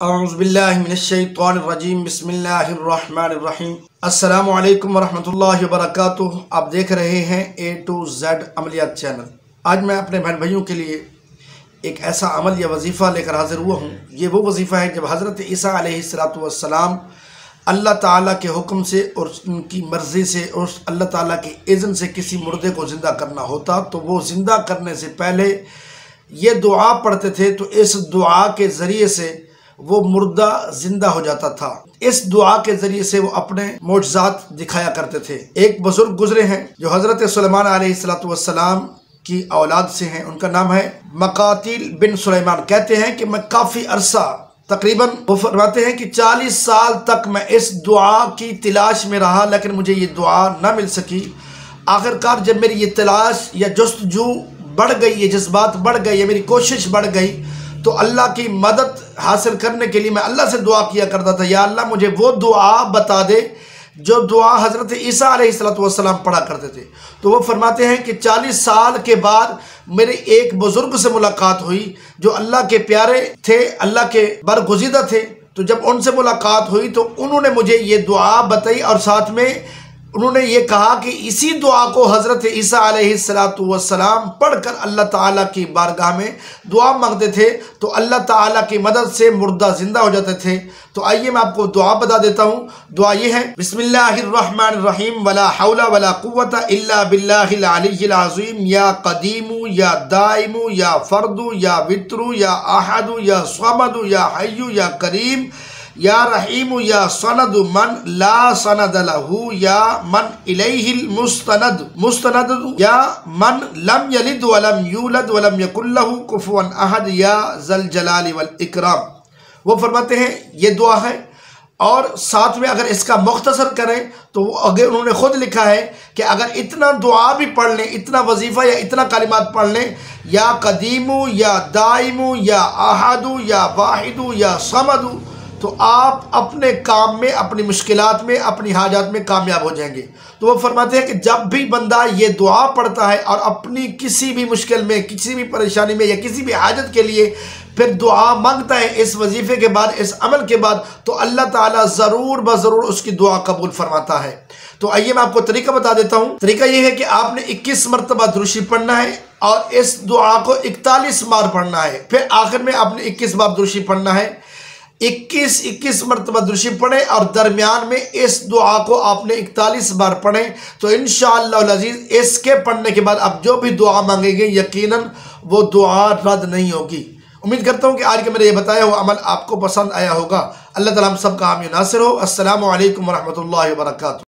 औज़ुबिल्लाहिमिनश्शैतानिर्रजीम बिस्मिल्लाहिर्रहमानिर्रहीम। अस्सलामु अलैकुम वरहमतुल्लाहि वबरकातुहू। आप देख रहे हैं A to Z अमलियात चैनल। आज मैं अपने बहन भाइयों के लिए एक ऐसा अमल या वजीफ़ा लेकर हाजिर हुआ हूँ। ये वो वजीफ़ा है जब हज़रत ईसा अलैहिस्सलातु वस्सलाम अल्लाह ताला के हुक्म से और उनकी मर्ज़ी से और अल्लाह ताला के इज़्न से किसी मुर्दे को ज़िंदा करना होता तो वो ज़िंदा करने से पहले ये दुआ पढ़ते थे, तो इस दुआ के ज़रिए से वो मुर्दा जिंदा हो जाता था। इस दुआ के जरिए से वो अपने मोजज़ात दिखाया करते थे। एक बुजुर्ग गुजरे हैं जो हज़रत सुलेमान अलैहिस्सलातु वस्सलाम की औलाद से हैं। उनका नाम है मकातिल बिन सुलेमान। कहते हैं कि मैं काफ़ी अरसा तकरीबन वो फरमाते हैं कि 40 साल तक मैं इस दुआ की तलाश में रहा, लेकिन मुझे ये दुआ ना मिल सकी। आखिरकार जब मेरी ये तलाश या जस्तजू बढ़ गई, ये जज्बात बढ़ गए, ये मेरी कोशिश बढ़ गई, तो अल्लाह की मदद हासिल करने के लिए मैं अल्लाह से दुआ किया करता था, या अल्लाह मुझे वो दुआ बता दे जो दुआ हज़रत ईसा अलैहिस्सलातु वस्सलाम पढ़ा करते थे। तो वो फरमाते हैं कि 40 साल के बाद मेरे एक बुज़ुर्ग से मुलाकात हुई जो अल्लाह के प्यारे थे, अल्लाह के बरगुज़ीदा थे। तो जब उनसे मुलाकात हुई तो उन्होंने मुझे ये दुआ बताई और साथ में उन्होंने ये कहा कि इसी दुआ को हज़रत ईसा अलैहिस्सलातु वस्सलाम पढ़कर अल्लाह ताला की बारगाह में दुआ मांगते थे तो अल्लाह ताला की मदद से मुर्दा ज़िंदा हो जाते थे। तो आइए मैं आपको दुआ बता देता हूँ। दुआ ये है, बिस्मिल्लाहिर्रहमानिर्रहीम, वला हौला वला कुव्वता इल्ला बिल्लाहिल अलिय्यिल अज़ीम, या कदीमु या दाइमु या फर्दु या वित्रु या अहदु या समदु या हय्यु या करीम या रहीमु या सनदु मन ला सनद लहू या मन इलैहिल मुस्तनद या मन लम यलिद वलम यूलद वलम यकुल लहू कुफुवन अहद या ज़ल जलाली वल इकराम। वो फरमाते हैं ये दुआ है। और साथ में अगर इसका मुख्तसर करें तो अगर उन्होंने खुद लिखा है कि अगर इतना दुआ भी पढ़ लें, इतना वजीफ़ा या इतना कलिमात पढ़ लें, या कदीमु या दाइमु या अहदु या वाहिदु या समदु, तो आप अपने काम में, अपनी मुश्किलात में, अपनी हाजात में कामयाब हो जाएंगे। तो वो फरमाते हैं कि जब भी बंदा ये दुआ पढ़ता है और अपनी किसी भी मुश्किल में, किसी भी परेशानी में या किसी भी हाजत के लिए फिर दुआ मांगता है इस वजीफ़े के बाद, इस अमल के बाद, तो अल्लाह ताला ज़रूर ब-ज़रूर उसकी दुआ कबूल फरमाता है। तो आइए मैं आपको तरीका बता देता हूँ। तरीका ये है कि आपने 21 मरतबा दुरूशी पढ़ना है और इस दुआ को 41 बार पढ़ना है। फिर आखिर में आपने 21 बार दुरूशी पढ़ना है। 21 मरतबा दुरूशी पढ़ें और दरमियान में इस दुआ को आपने 41 बार पढ़ें। तो इंशाअल्लाह अज़ीज़ इसके पढ़ने के बाद आप जो भी दुआ मांगेंगे यकीनन वो दुआ रद्द नहीं होगी। उम्मीद करता हूँ कि आज के मेरे ये बताया हुआ अमल आपको पसंद आया होगा। अल्लाह ताला हम सब का हामी नासिर हो। अस्सलामु अलैकुम वरहमतुल्लाहि वबरकातुहू।